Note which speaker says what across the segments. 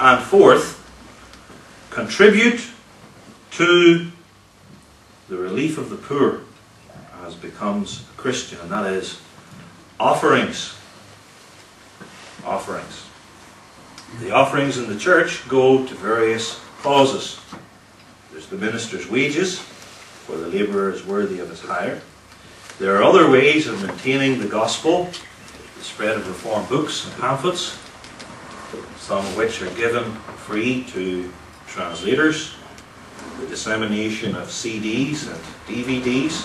Speaker 1: And fourth, contribute to the relief of the poor as becomes a Christian, and that is offerings. Offerings. The offerings in the church go to various causes. There's the minister's wages, for the labourer is worthy of his hire. There are other ways of maintaining the gospel, the spread of reformed books and pamphlets, some of which are given free to translators, the dissemination of CDs and DVDs,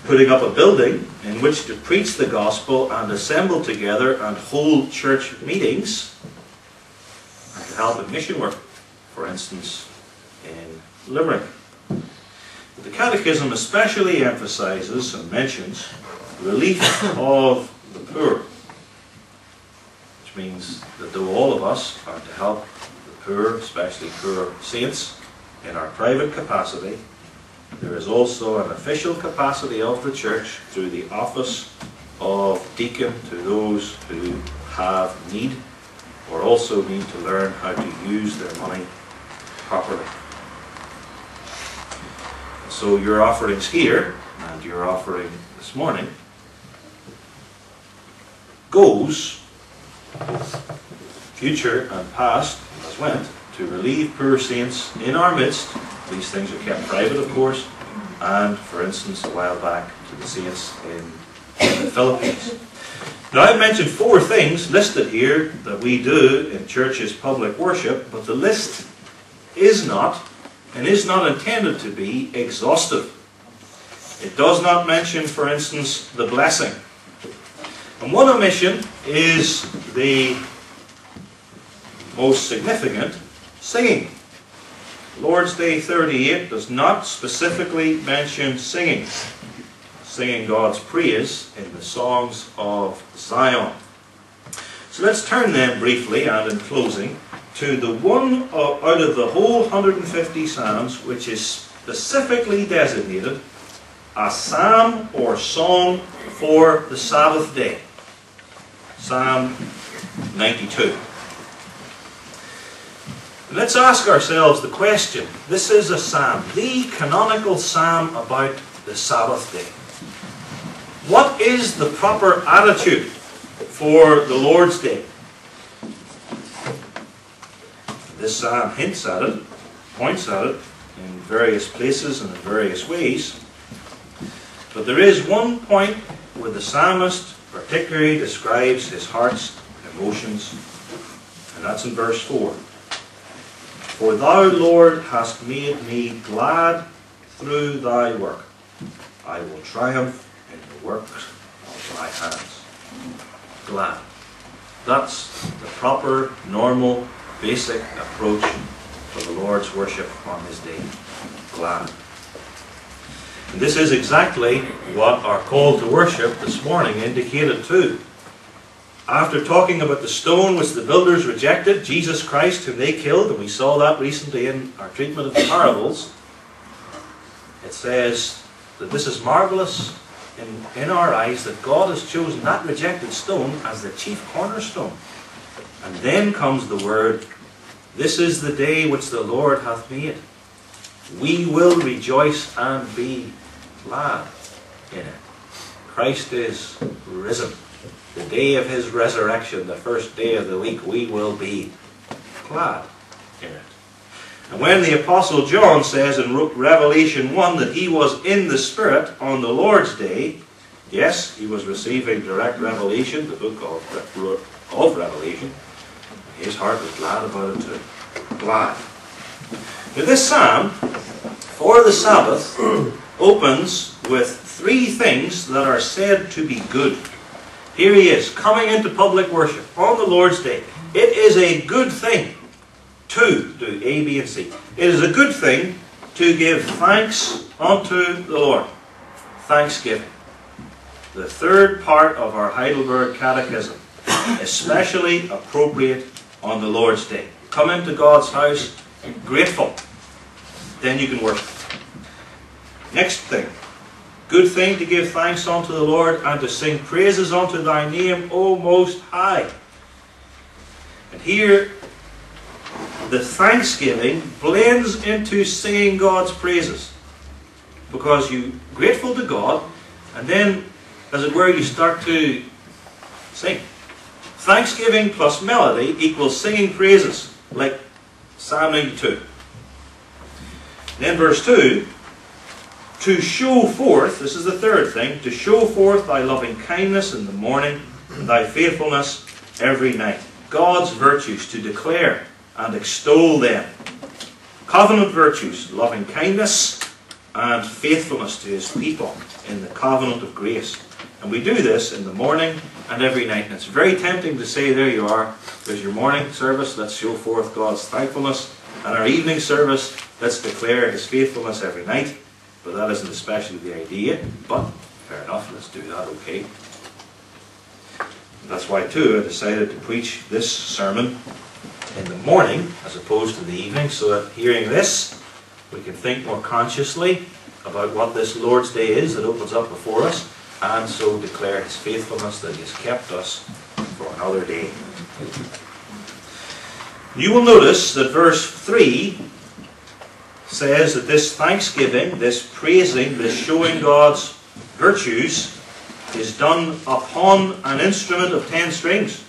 Speaker 1: putting up a building in which to preach the gospel and assemble together and hold church meetings, and to help in mission work, for instance, in Limerick. The Catechism especially emphasizes and mentions relief of the poor, which means that though all of us are to help the poor, especially poor saints, in our private capacity, there is also an official capacity of the church through the office of deacon to those who have need or also need to learn how to use their money properly. So your offerings here and your offering this morning goes, both future and past as went, to relieve poor saints in our midst. These things are kept private, of course, and, for instance, a while back to the saints in the Philippines. Now, I've mentioned 4 things listed here that we do in churches' public worship, but the list is not, and is not intended to be, exhaustive. It does not mention, for instance, the blessing. And one omission is the most significant: singing. Lord's Day 38 does not specifically mention singing. Singing God's praise in the songs of Zion. So let's turn then briefly, and in closing, to the one out of the whole 150 Psalms which is specifically designated a psalm or song for the Sabbath day. Psalm 92. Let's ask ourselves the question. This is a psalm, the canonical psalm about the Sabbath day. What is the proper attitude for the Lord's Day? This psalm hints at it, points at it in various places and in various ways. But there is one point where the psalmist particularly describes his heart's emotions, and that's in verse 4. For thou, Lord, hast made me glad through thy work. I will triumph in the works of thy hands. Glad. That's the proper, normal, basic approach for the Lord's worship on this day. Glad. And this is exactly what our call to worship this morning indicated too. After talking about the stone which the builders rejected, Jesus Christ whom they killed, and we saw that recently in our treatment of the parables, it says that this is marvelous in our eyes that God has chosen that rejected stone as the chief cornerstone. And then comes the word, this is the day which the Lord hath made. We will rejoice and be glad in it. Christ is risen. The day of his resurrection, the first day of the week, we will be glad in it. And when the Apostle John says in Revelation 1 that he was in the Spirit on the Lord's day, yes, he was receiving direct revelation, the book of Revelation. His heart was glad about it too. Glad. Now this psalm, for the Sabbath, opens with 3 things that are said to be good. Here he is, coming into public worship on the Lord's Day. It is a good thing to do A, B, and C. It is a good thing to give thanks unto the Lord. Thanksgiving. The 3rd part of our Heidelberg Catechism, especially appropriate on the Lord's Day. Come into God's house grateful. Then you can worship. Next thing. Good thing to give thanks unto the Lord and to sing praises unto thy name, O Most High. And here the thanksgiving blends into singing God's praises. Because you're grateful to God, and then, as it were, you start to sing. Thanksgiving plus melody equals singing praises, like Psalm 92. Then verse 2, to show forth, this is the third thing, to show forth thy loving kindness in the morning, and thy faithfulness every night. God's virtues, to declare and extol them. Covenant virtues, loving kindness and faithfulness to his people in the covenant of grace. And we do this in the morning and every night. And it's very tempting to say, there you are, there's your morning service, let's show forth God's thankfulness. And our evening service, let's declare his faithfulness every night. But that isn't especially the idea. But, fair enough, let's do that, okay. That's why, too, I decided to preach this sermon in the morning as opposed to the evening, so that hearing this, we can think more consciously about what this Lord's Day is that opens up before us, and so declare his faithfulness that he has kept us for another day. You will notice that verse 3 says that this thanksgiving, this praising, this showing God's virtues is done upon an instrument of 10 strings,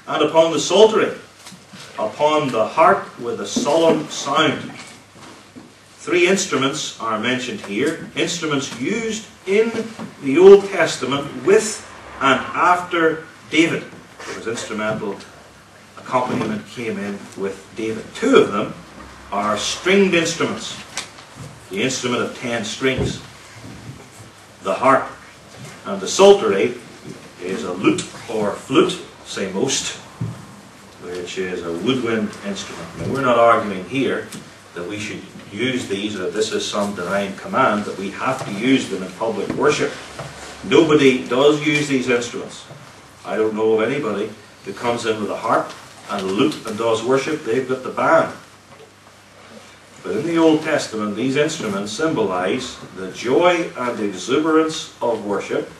Speaker 1: and upon the psaltery, upon the harp with a solemn sound. 3 instruments are mentioned here, instruments used in the Old Testament with and after David. Because instrumental accompaniment came in with David. 2 of them are stringed instruments. The instrument of 10 strings, the harp, and the psaltery is a lute or flute, say most, which is a woodwind instrument. Now, we're not arguing here that we should use these, or that this is some divine command, that we have to use them in public worship. Nobody does use these instruments. I don't know of anybody who comes in with a harp and a lute and does worship. They've got the band. But in the Old Testament, these instruments symbolize the joy and exuberance of worship,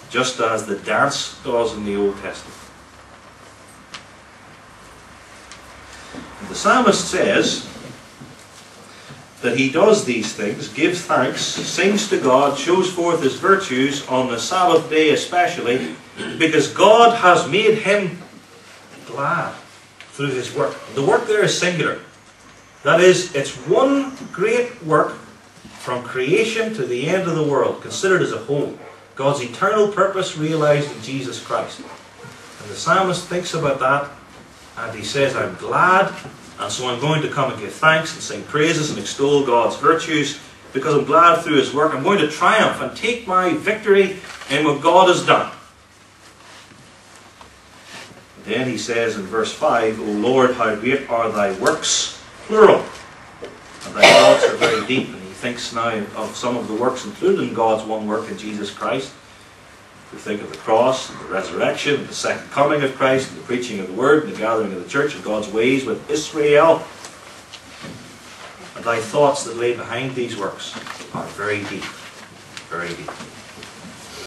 Speaker 1: just as the dance does in the Old Testament. And the psalmist says that he does these things, gives thanks, sings to God, shows forth his virtues on the Sabbath day especially, because God has made him glad through his work. The work there is singular. That is, it's one great work from creation to the end of the world, considered as a whole. God's eternal purpose realized in Jesus Christ. And the psalmist thinks about that, and he says, I'm glad, and so I'm going to come and give thanks and sing praises and extol God's virtues, because I'm glad through his work. I'm going to triumph and take my victory in what God has done. Then he says in verse 5, O Lord, how great are thy works, plural. And thy thoughts are very deep. And he thinks now of some of the works included in God's one work in Jesus Christ. We think of the cross, and the resurrection, and the second coming of Christ, and the preaching of the word, and the gathering of the church, and God's ways with Israel. And thy thoughts that lay behind these works are very deep, very deep.